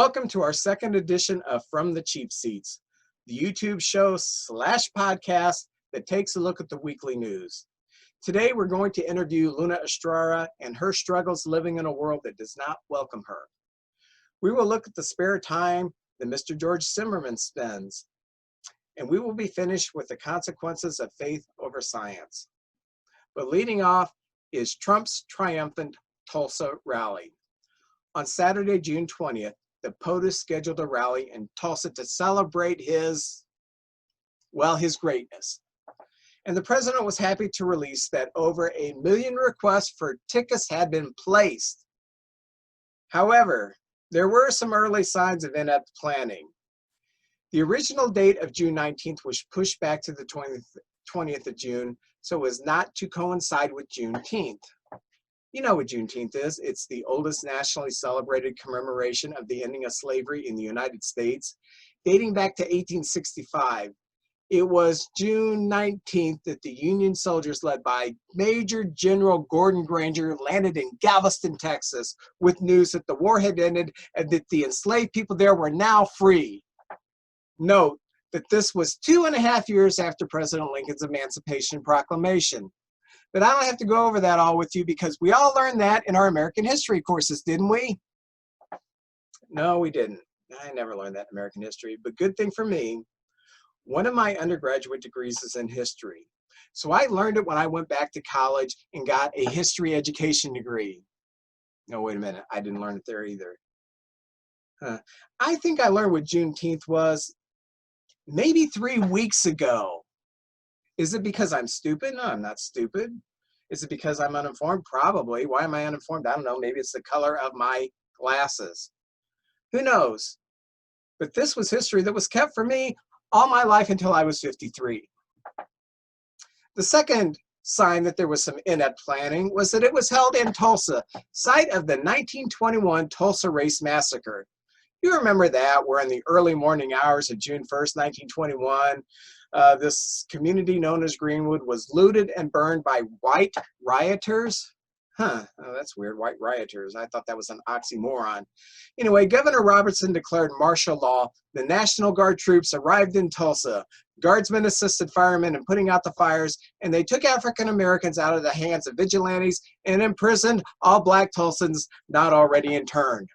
Welcome to our second edition of From the Cheap Seats, the YouTube show / podcast that takes a look at the weekly news. Today we're going to interview Luna Astara and her struggles living in a world that does not welcome her. We will look at the spare time that Mr. George Zimmerman spends, and we will be finished with the consequences of faith over science. But leading off is Trump's triumphant Tulsa rally. On Saturday, June 20th, the POTUS scheduled a rally in Tulsa to celebrate his greatness. And the president was happy to release that over 1 million requests for tickets had been placed. However, there were some early signs of inept planning. The original date of June 19th was pushed back to the 20th of June, so as not to coincide with Juneteenth. You know what Juneteenth is. It's the oldest nationally celebrated commemoration of the ending of slavery in the United States, dating back to 1865. It was June 19th that the Union soldiers led by Major General Gordon Granger landed in Galveston, Texas, with news that the war had ended and that the enslaved people there were now free. Note that this was 2.5 years after President Lincoln's Emancipation Proclamation. But I don't have to go over that all with you because we all learned that in our American history courses, didn't we? No, we didn't. I never learned that in American history, but good thing for me. One of my undergraduate degrees is in history. So I learned it when I went back to college and got a history education degree. No, wait a minute. I didn't learn it there either. I think I learned what Juneteenth was maybe 3 weeks ago. Is it because I'm stupid? No, I'm not stupid. Is it because I'm uninformed? Probably. Why am I uninformed? I don't know. Maybe it's the color of my glasses. Who knows? But this was history that was kept for me all my life until I was 53. The second sign that there was some inept planning was that it was held in Tulsa, site of the 1921 Tulsa Race Massacre. You remember that, where in the early morning hours of June 1st, 1921, this community known as Greenwood was looted and burned by white rioters. Oh, that's weird, white rioters. I thought that was an oxymoron. Anyway, Governor Robertson declared martial law. The National Guard troops arrived in Tulsa. Guardsmen assisted firemen in putting out the fires, and they took African Americans out of the hands of vigilantes and imprisoned all black Tulsans not already interned.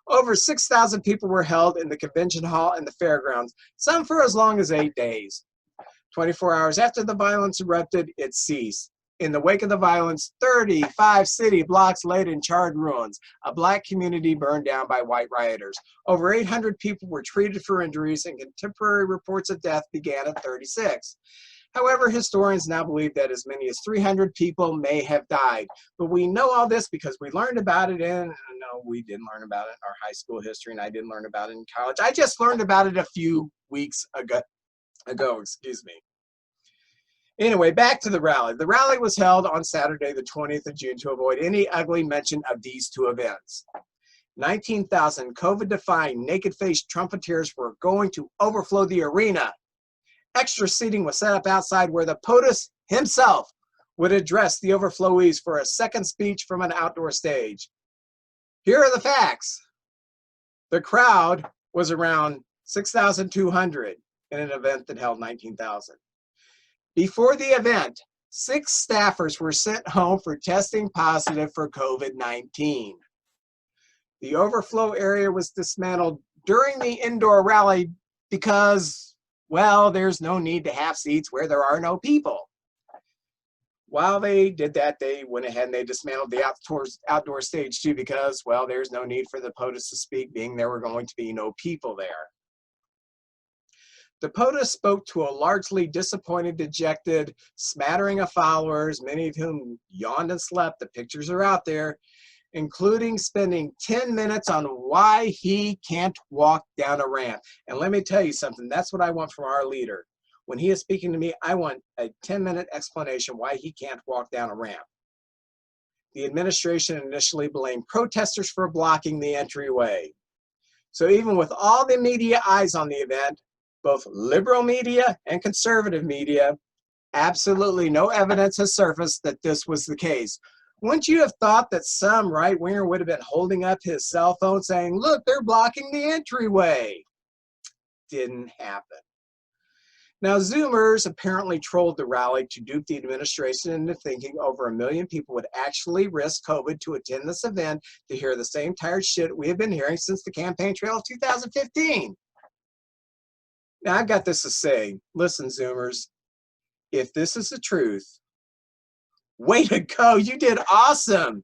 Over 6,000 people were held in the convention hall and the fairgrounds, some for as long as 8 days. 24 hours after the violence erupted, it ceased. In the wake of the violence, 35 city blocks laid in charred ruins. A black community burned down by white rioters. Over 800 people were treated for injuries, and contemporary reports of death began at 36. However, historians now believe that as many as 300 people may have died. But we know all this because we learned about it no, we didn't learn about it in our high school history, and I didn't learn about it in college. I just learned about it a few weeks ago, excuse me. Anyway, back to the rally. The rally was held on Saturday, the 20th of June, to avoid any ugly mention of these two events. 19,000 COVID-defying, naked-faced trumpeters were going to overflow the arena. Extra seating was set up outside where the POTUS himself would address the overflowees for a second speech from an outdoor stage. Here are the facts. The crowd was around 6,200 in an event that held 19,000. Before the event, 6 staffers were sent home for testing positive for COVID-19. The overflow area was dismantled during the indoor rally because, well, there's no need to have seats where there are no people. While they did that, they went ahead and they dismantled the outdoor stage too because, well, there's no need for the POTUS to speak, being there were going to be no people there. The POTUS spoke to a largely disappointed, dejected smattering of followers, many of whom yawned and slept. The pictures are out there, including spending 10 minutes on why he can't walk down a ramp. And let me tell you something, that's what I want from our leader. When he is speaking to me, I want a 10-minute explanation why he can't walk down a ramp. The administration initially blamed protesters for blocking the entryway. So even with all the media eyes on the event, both liberal media and conservative media, absolutely no evidence has surfaced that this was the case. Wouldn't you have thought that some right-winger would have been holding up his cell phone saying, look, they're blocking the entryway? Didn't happen. Now, Zoomers apparently trolled the rally to dupe the administration into thinking over 1 million people would actually risk COVID to attend this event to hear the same tired shit we have been hearing since the campaign trail of 2015. Now, I've got this to say. Listen, Zoomers, if this is the truth, way to go. You did awesome.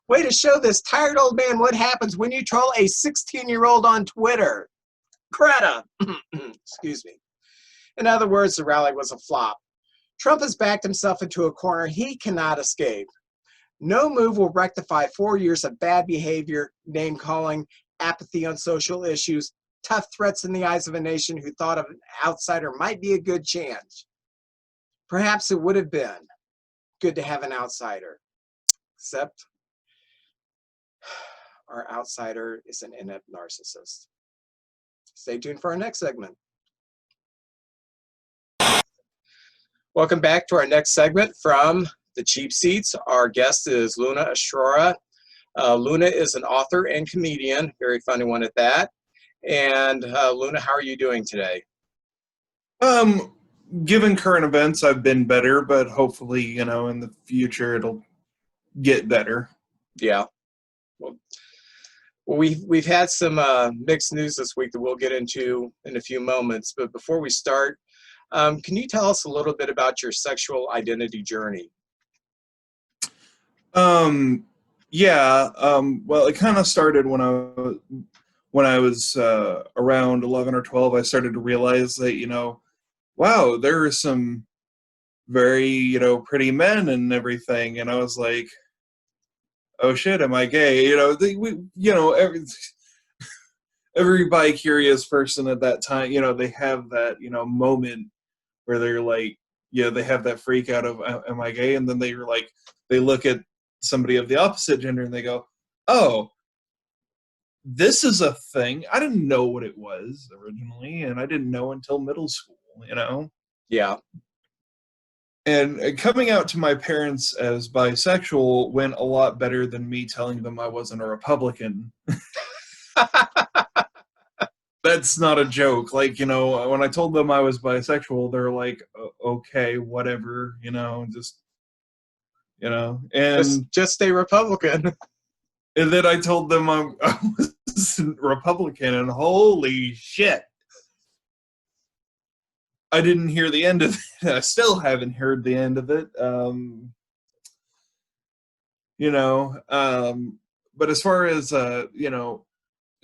Way to show this tired old man what happens when you troll a 16-year-old on Twitter. Greta. Excuse me. In other words, the rally was a flop. Trump has backed himself into a corner he cannot escape. No move will rectify 4 years of bad behavior, name-calling, apathy on social issues, tough threats in the eyes of a nation who thought an outsider might be a good chance. Perhaps it would have been good to have an outsider, except our outsider is an inept narcissist. Stay tuned for our next segment. Welcome back to our next segment from the Cheap Seats. Our guest is Luna Astara. Luna is an author and comedian, very funny one at that. And Luna, how are you doing today? Given current events, I've been better, but hopefully, in the future it'll get better. Yeah. Well, we've had some mixed news this week that we'll get into in a few moments. But before we start, can you tell us a little bit about your sexual identity journey? Yeah. Well, it kind of started when I was around 11 or 12. I started to realize that wow, there are some very pretty men and everything, and I was like, oh shit, am I gay? Every bi-curious person at that time, they have that moment where they're like, they have that freak out of, am I gay? And then they look at somebody of the opposite gender and they go, oh, this is a thing. I didn't know what it was originally, and I didn't know until middle school, Yeah. And coming out to my parents as bisexual went a lot better than me telling them I wasn't a Republican. That's not a joke. Like, when I told them I was bisexual, they're like, okay, whatever, and just stay Republican. And then I told them I was Republican, and holy shit, I didn't hear the end of it. I still haven't heard the end of it. But as far as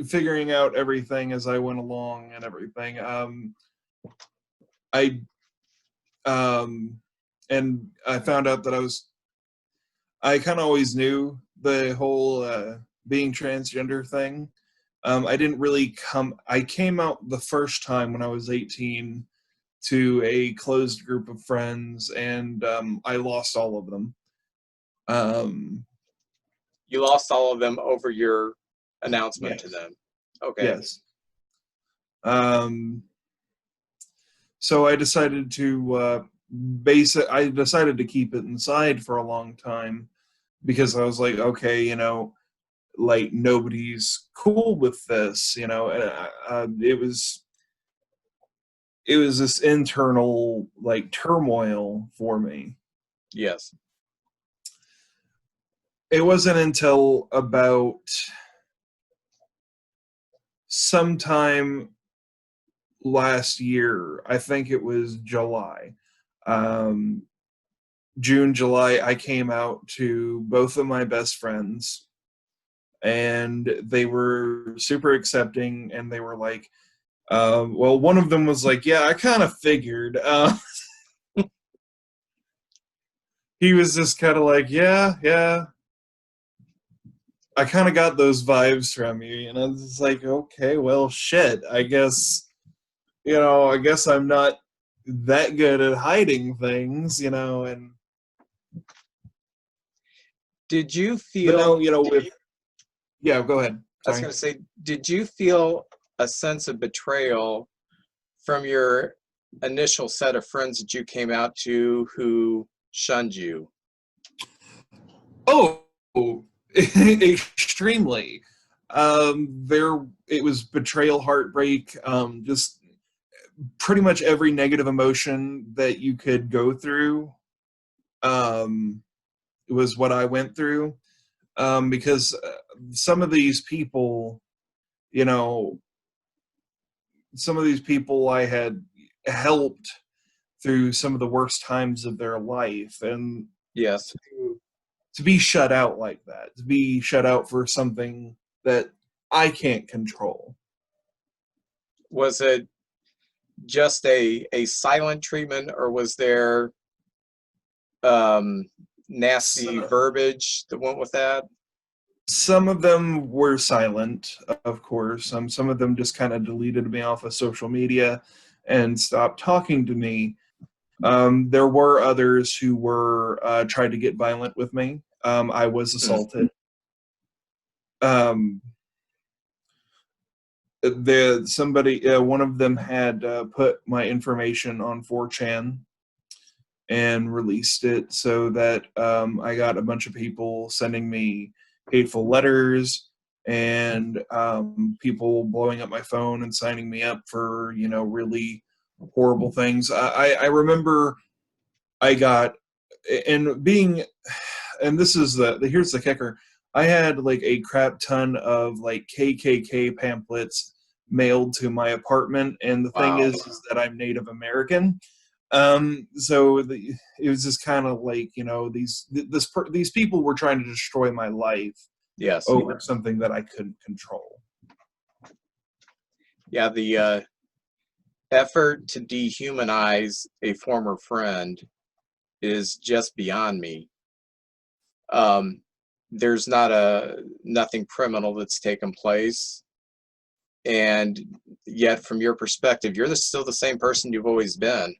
figuring out everything as I went along and everything, and I found out that I kind of always knew the whole being transgender thing. I came out the first time when I was 18 to a closed group of friends, and I lost all of them. You lost all of them over your announcement to them. Okay. Yes. So I decided to I decided to keep it inside for a long time because I was like, okay, like nobody's cool with this, it was this internal like turmoil for me. Yes. It wasn't until about sometime last year, I think it was July, June, July, I came out to both of my best friends, and they were super accepting, and they were like, well, one of them was like, yeah, I kind of figured. He was just kind of like, yeah. I kind of got those vibes from you, and I was just like, okay, well, shit. I guess I'm not that good at hiding things, and. Did you feel? But now, yeah, go ahead. Sorry. I was going to say, did you feel a sense of betrayal from your initial set of friends that you came out to who shunned you? Oh, Extremely. There, it was betrayal, heartbreak, just pretty much every negative emotion that you could go through. It was what I went through. Because some of these people, you know, some of these people I had helped through some of the worst times of their life, and Yes. to be shut out like that, to be shut out for something that I can't control. Was it just a silent treatment, or was there um, nasty So, verbiage that went with that? some of them were silent, of course. Some of them just kind of deleted me off of social media and stopped talking to me. There were others who were tried to get violent with me. I was Mm. assaulted. Um, one of them had put my information on 4chan and released it, so that I got a bunch of people sending me hateful letters, and people blowing up my phone and signing me up for, really horrible things. I remember I got, and being, and this is here's the kicker. I had like a crap ton of like KKK pamphlets mailed to my apartment, and the thing Wow. is that I'm Native American. So it was just kind of like, these people were trying to destroy my life Yes. over something that I couldn't control. Yeah, the effort to dehumanize a former friend is just beyond me. Um, there's nothing criminal that's taken place, and yet from your perspective, you're still the same person you've always been.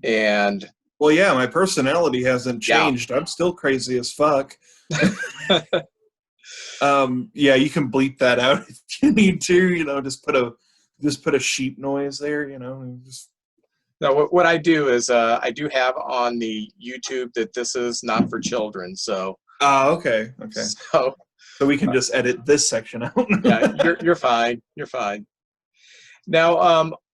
And Well, yeah, my personality hasn't yeah, changed. I'm still crazy as fuck. Yeah, you can bleep that out if you need to. Just put a sheep noise there. Just. now what I do is I do have on the YouTube that this is not for children. So Okay. so So we can just edit this section out. yeah, you're fine. You're fine. Now,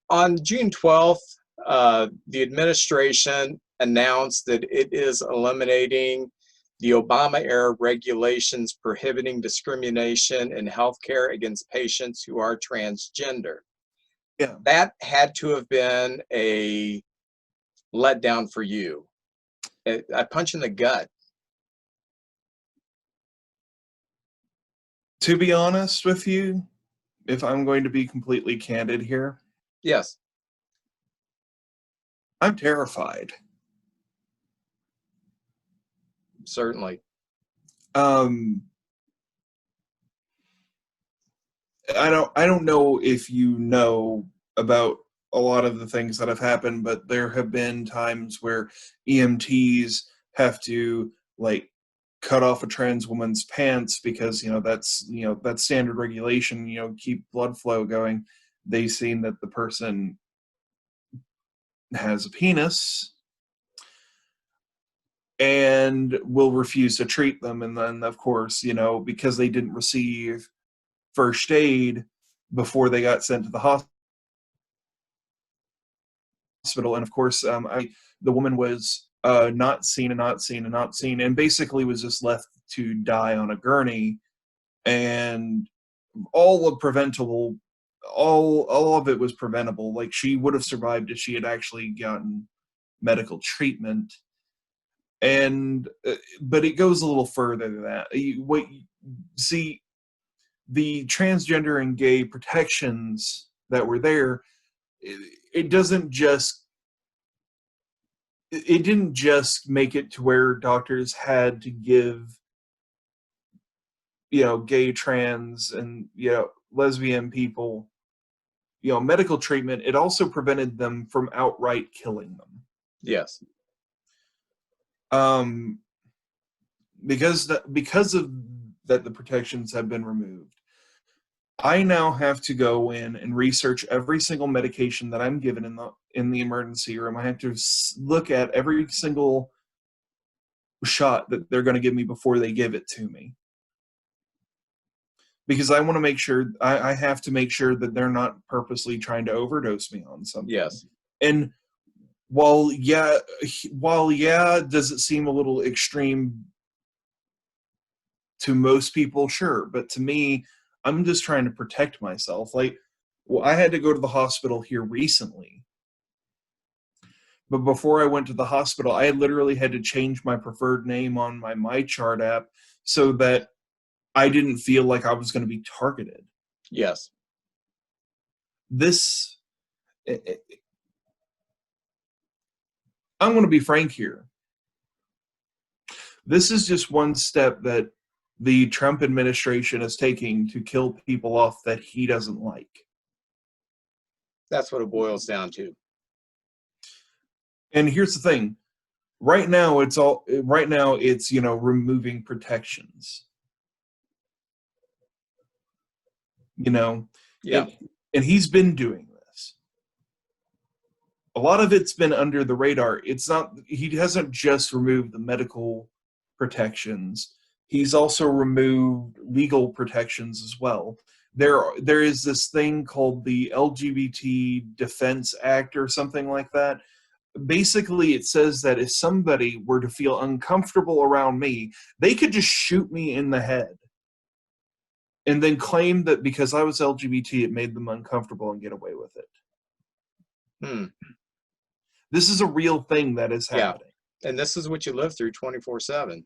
on June 12th, the administration announced that it is eliminating the Obama-era regulations prohibiting discrimination in healthcare against patients who are transgender. Yeah. That had to have been a letdown for you. A punch in the gut. To be honest with you, if I'm going to be completely candid here, Yes. I'm terrified. Certainly. Um, I don't know if you know about a lot of the things that have happened, but there have been times where EMTs have to like cut off a trans woman's pants because that's standard regulation. Keep blood flow going. They've seen that the person has a penis and will refuse to treat them, and then of course, because they didn't receive first aid before they got sent to the hospital. And of course, the woman was not seen and not seen and not seen, and basically was just left to die on a gurney. And all of preventable, all of it was preventable. Like, she would have survived if she had actually gotten medical treatment. And but it goes a little further than that. See, the transgender and gay protections that were there, it doesn't just it didn't just make it to where doctors had to give gay, trans, and lesbian people medical treatment. It also prevented them from outright killing them. Yes. um because of that, the protections have been removed. I now have to go in and research every single medication that I'm given in the emergency room. I have to look at every single shot that they're going to give me before they give it to me. because I want to make sure I have to make sure that they're not purposely trying to overdose me on something. Yes. And while does it seem a little extreme to most people? Sure, but to me, I'm just trying to protect myself. Like, well, I had to go to the hospital here recently, but before I went to the hospital, I literally had to change my preferred name on my MyChart app so that I didn't feel like I was going to be targeted. Yes. This, I'm going to be frank here. This is just one step that the Trump administration is taking to kill people off that he doesn't like. That's what it boils down to. And here's the thing. Right now it's removing protections. Yeah. And he's been doing this. A lot of it's been under the radar. He hasn't just removed the medical protections. He's also removed legal protections as well. There is this thing called the LGBT Defense Act or something like that. Basically, it says that if somebody were to feel uncomfortable around me, they could just shoot me in the head and then claim that because I was LGBT, it made them uncomfortable and get away with it. This is a real thing that is happening. Yeah. And this is what you live through 24/7.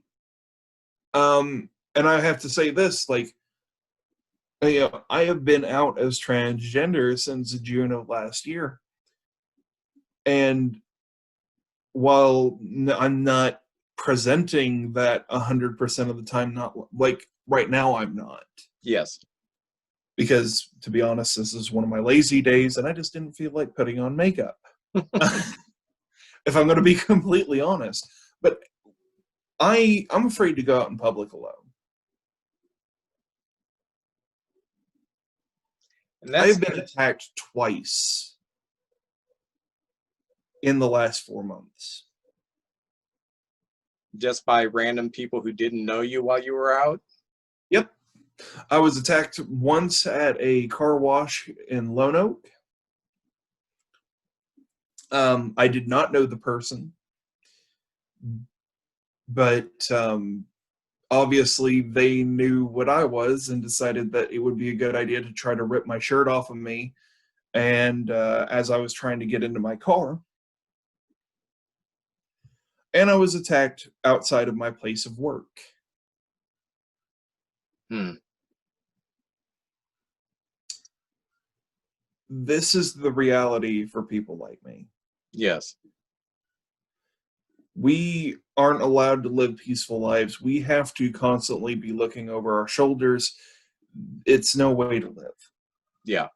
And I have to say this, like, I have been out as transgender since June of last year. And while I'm not presenting that 100% of the time, not like right now, I'm not. Yes. Because, to be honest, this is one of my lazy days, and I just didn't feel like putting on makeup. If I'm going to be completely honest. But I'm afraid to go out in public alone. And I've been attacked twice in the last 4 months. Just by random people who didn't know you while you were out? Yep. I was attacked once at a car wash in Lone Oak. I did not know the person, but obviously they knew what I was and decided that it would be a good idea to try to rip my shirt off of me. And as I was trying to get into my car, and I was attacked outside of my place of work. This is the reality for people like me. Yes. We aren't allowed to live peaceful lives. We have to constantly be looking over our shoulders. It's no way to live. Yeah.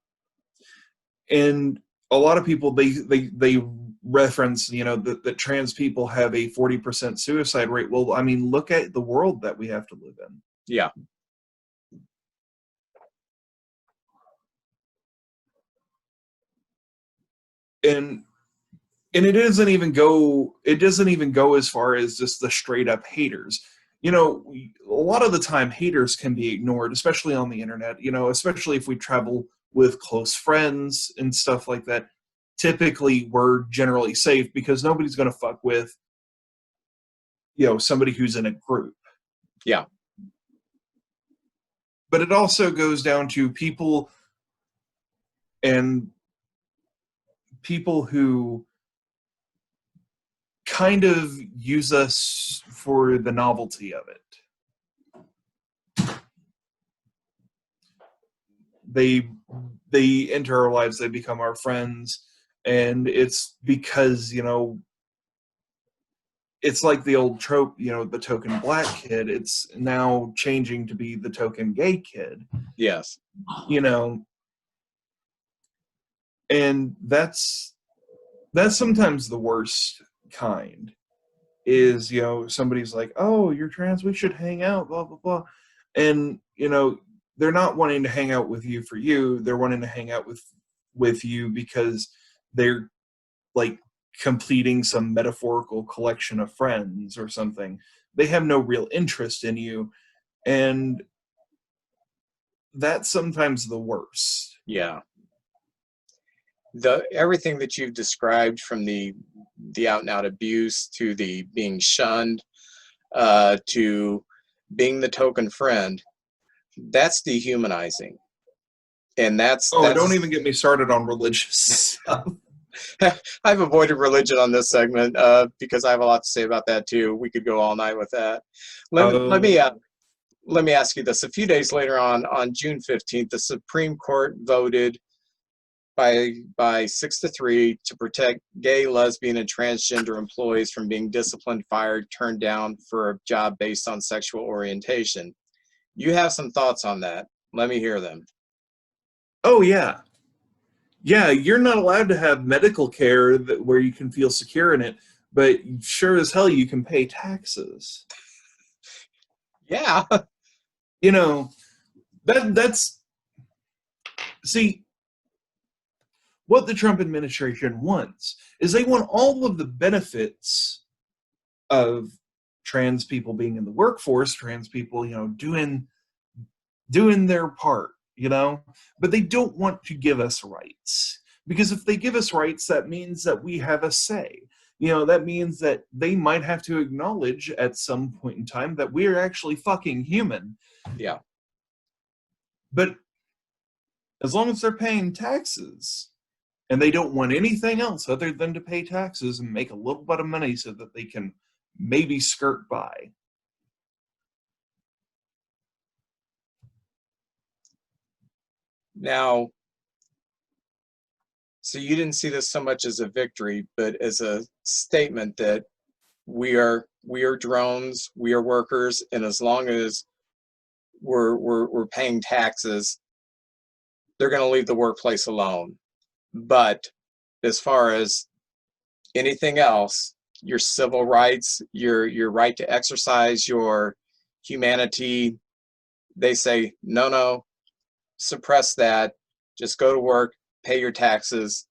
And a lot of people, they reference, that trans people have a 40% suicide rate. Well, I mean, look at the world that we have to live in. Yeah. And it doesn't even go as far as just the straight up haters. A lot of the time haters can be ignored, especially on the internet, especially if we travel with close friends and stuff like that. Typically we're generally safe because nobody's going to fuck with somebody who's in a group. Yeah. But it also goes down to people who kind of use us for the novelty of it. They enter our lives, they become our friends, and it's because, it's like the old trope, the token black kid. It's now changing to be the token gay kid. Yes. And that's sometimes the worst kind. Is, somebody's like, oh, you're trans, we should hang out, blah, blah, blah. And, they're not wanting to hang out with you for you. They're wanting to hang out with you because they're like completing some metaphorical collection of friends or something. They have no real interest in you. And that's sometimes the worst. Yeah. Everything that you've described, from the out and out abuse to the being shunned, to being the token friend, that's dehumanizing. And that's Don't even get me started on religious stuff. I've avoided religion on this segment because I have a lot to say about that too. We could go all night with that. Let me ask you this. A few days later, on June 15th, the Supreme Court voted by 6-3 to protect gay, lesbian, and transgender employees from being disciplined, fired, turned down for a job based on sexual orientation. You have some thoughts on that. Let me hear them. Oh, yeah. Yeah, you're not allowed to have medical care where you can feel secure in it, but sure as hell you can pay taxes. Yeah. You know, that's... See, what the Trump administration wants is they want all of the benefits of trans people being in the workforce, trans people, doing their part, but they don't want to give us rights. Because if they give us rights, that means that we have a say. That means that they might have to acknowledge at some point in time that we're actually fucking human. Yeah. But as long as they're paying taxes, and they don't want anything else other than to pay taxes and make a little bit of money so that they can maybe skirt by. Now, so you didn't see this so much as a victory, but as a statement that we are drones, we are workers, and as long as we're paying taxes, they're going to leave the workplace alone. But as far as anything else, your civil rights, your right to exercise your humanity, they say no, suppress that, just go to work, pay your taxes,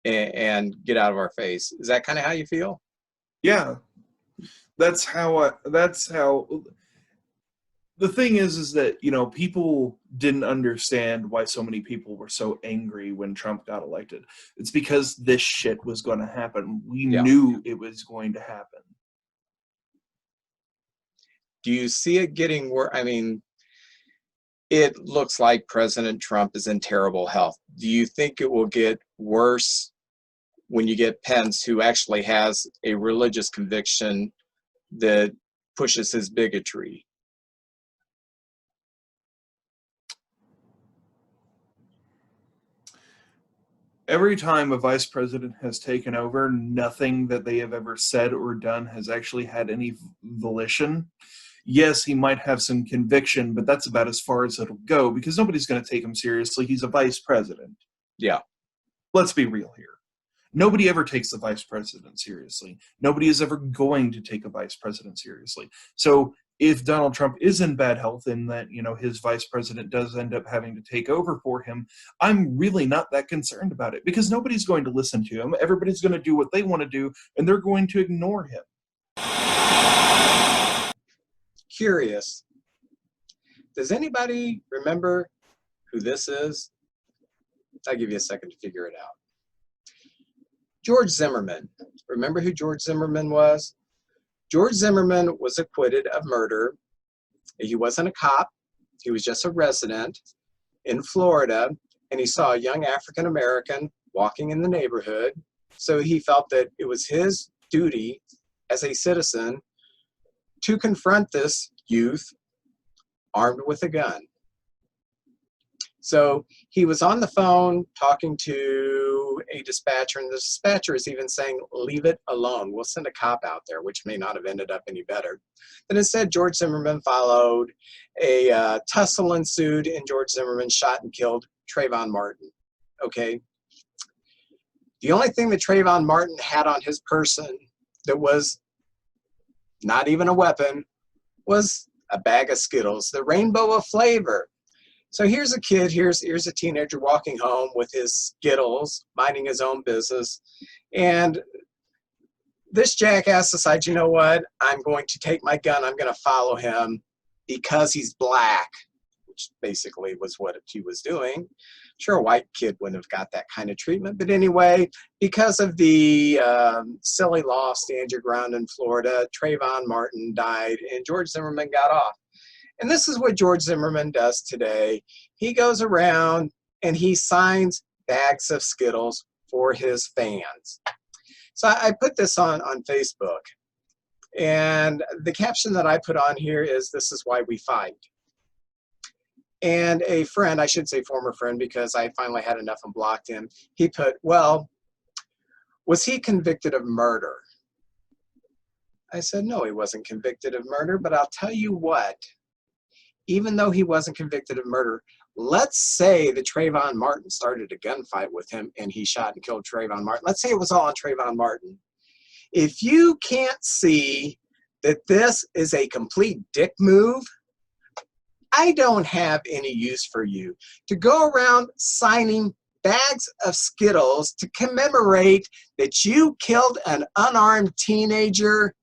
and get out of our face. Is that kind of how you feel? Yeah, that's how the thing is that, people didn't understand why so many people were so angry when Trump got elected. It's because this shit was going to happen. We knew it was going to happen. Do you see it getting worse? I mean, it looks like President Trump is in terrible health. Do you think it will get worse when you get Pence, who actually has a religious conviction that pushes his bigotry? Every time a vice president has taken over, nothing that they have ever said or done has actually had any volition. Yes, he might have some conviction, but that's about as far as it'll go because nobody's going to take him seriously. He's a vice president. Yeah. Let's be real here. Nobody ever takes the vice president seriously. Nobody is ever going to take a vice president seriously. So if Donald Trump is in bad health and that, his vice president does end up having to take over for him, I'm really not that concerned about it because nobody's going to listen to him. Everybody's going to do what they want to do, and they're going to ignore him. Curious. Does anybody remember who this is? I'll give you a second to figure it out. George Zimmerman. Remember who George Zimmerman was? George Zimmerman was acquitted of murder. He wasn't a cop. He was just a resident in Florida, and he saw a young African American walking in the neighborhood. So he felt that it was his duty as a citizen to confront this youth armed with a gun. So he was on the phone talking to a dispatcher, and the dispatcher is even saying, leave it alone. We'll send a cop out there, which may not have ended up any better. But instead, George Zimmerman followed. A tussle ensued, and George Zimmerman shot and killed Trayvon Martin. Okay. The only thing that Trayvon Martin had on his person that was not even a weapon was a bag of Skittles, the rainbow of flavor. So here's a kid, here's a teenager walking home with his Skittles, minding his own business. And this jackass decides, you know what? I'm going to take my gun. I'm going to follow him because he's black. which basically was what he was doing. Sure, a white kid wouldn't have got that kind of treatment. But anyway, because of the silly law stand your ground in Florida, Trayvon Martin died and George Zimmerman got off. And this is what George Zimmerman does today. He goes around and he signs bags of Skittles for his fans. So I put this on Facebook. And the caption that I put on here is, "This is why we fight." And a friend, I should say former friend, because I finally had enough and blocked him, he put, "Well, was he convicted of murder?" I said, "No, he wasn't convicted of murder, but I'll tell you what, even though he wasn't convicted of murder, let's say that Trayvon Martin started a gunfight with him and he shot and killed Trayvon Martin. Let's say it was all on Trayvon Martin. If you can't see that this is a complete dick move, I don't have any use for you. To go around signing bags of Skittles to commemorate that you killed an unarmed teenager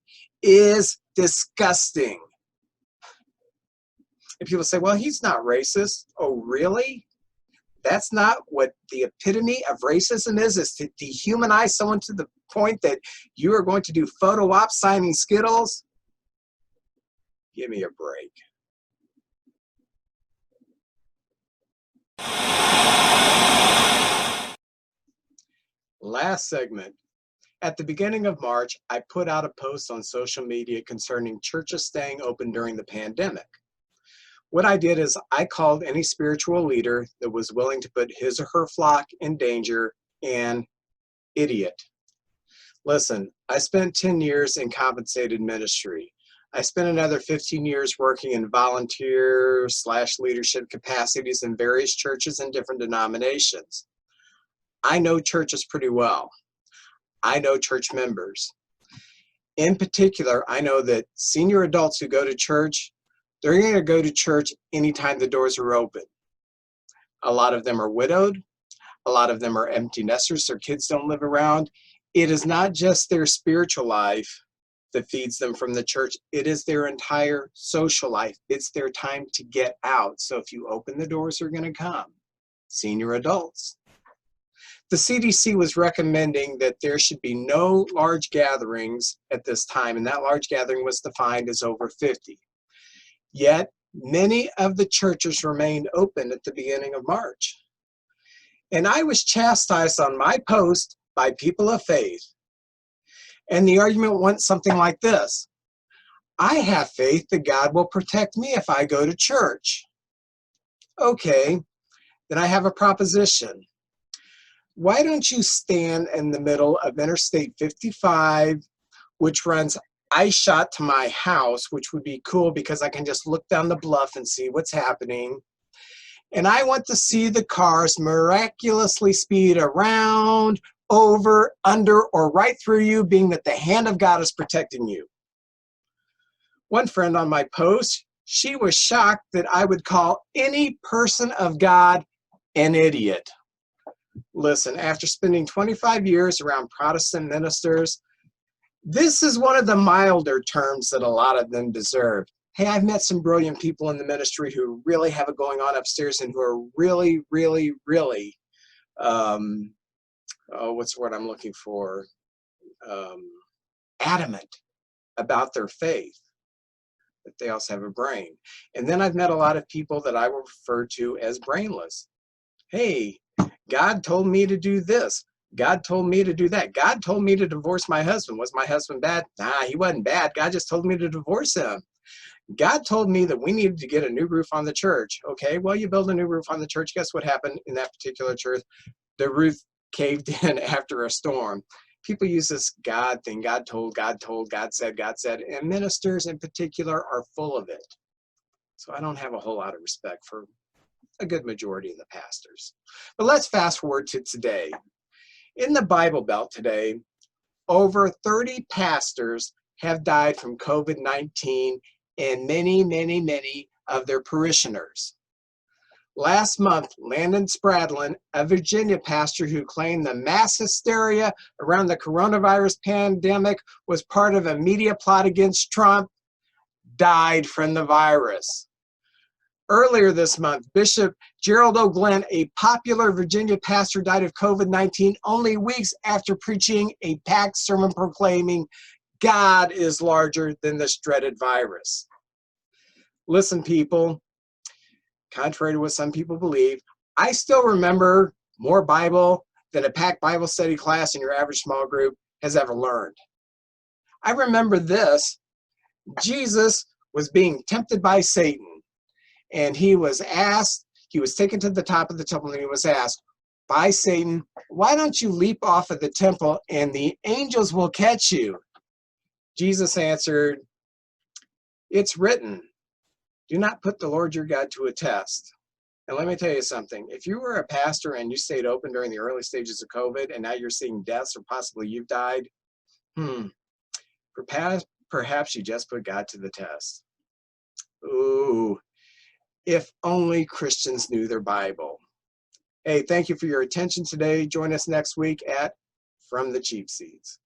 is disgusting." And people say, "Well, he's not racist." Oh, really? That's not what the epitome of racism is to dehumanize someone to the point that you are going to do photo op signing Skittles? Give me a break. Last segment. At the beginning of March, I put out a post on social media concerning churches staying open during the pandemic. What I did is I called any spiritual leader that was willing to put his or her flock in danger an idiot. Listen, I spent 10 years in compensated ministry. I spent another 15 years working in volunteer/leadership capacities in various churches and different denominations. I know churches pretty well. I know church members. In particular, I know that senior adults who go to church, they're going to go to church anytime the doors are open. A lot of them are widowed. A lot of them are empty nesters. Their kids don't live around. It is not just their spiritual life that feeds them from the church. It is their entire social life. It's their time to get out. So if you open the doors, they're going to come. Senior adults. The CDC was recommending that there should be no large gatherings at this time, and that large gathering was defined as over 50. Yet, many of the churches remained open at the beginning of March. And I was chastised on my post by people of faith. And the argument went something like this: I have faith that God will protect me if I go to church. Okay, then I have a proposition. Why don't you stand in the middle of Interstate 55, which runs eyeshot to my house, which would be cool because I can just look down the bluff and see what's happening. And I want to see the cars miraculously speed around, over, under, or right through you, being that the hand of God is protecting you. One friend on my post, she was shocked that I would call any person of God an idiot. Listen, after spending 25 years around Protestant ministers, this is one of the milder terms that a lot of them deserve. Hey, I've met some brilliant people in the ministry who really have it going on upstairs and who are really, really, really, what's the word I'm looking for? Adamant about their faith, but they also have a brain. And then I've met a lot of people that I will refer to as brainless. Hey, God told me to do this. God told me to do that. God told me to divorce my husband. Was my husband bad? Nah, he wasn't bad. God just told me to divorce him. God told me that we needed to get a new roof on the church. Okay, well, you build a new roof on the church. Guess what happened in that particular church? The roof caved in after a storm. People use this God thing. God told, God said, and ministers in particular are full of it. So I don't have a whole lot of respect for a good majority of the pastors. But let's fast forward to today. In the Bible Belt today, over 30 pastors have died from COVID-19 and many, many, many of their parishioners. Last month, Landon Spradlin, a Virginia pastor who claimed the mass hysteria around the coronavirus pandemic was part of a media plot against Trump, died from the virus. Earlier this month, Bishop Gerald O. Glenn, a popular Virginia pastor, died of COVID-19 only weeks after preaching a packed sermon proclaiming God is larger than this dreaded virus. Listen, people, contrary to what some people believe, I still remember more Bible than a packed Bible study class in your average small group has ever learned. I remember this. Jesus was being tempted by Satan, and he was taken to the top of the temple, and he was asked by Satan, why don't you leap off of the temple and the angels will catch you? Jesus answered, it's written, do not put the Lord your God to a test. And let me tell you something. If you were a pastor and you stayed open during the early stages of COVID and now you're seeing deaths or possibly you've died, perhaps you just put God to the test. Ooh, if only Christians knew their Bible. Hey, thank you for your attention today. Join us next week at From the Cheap Seats.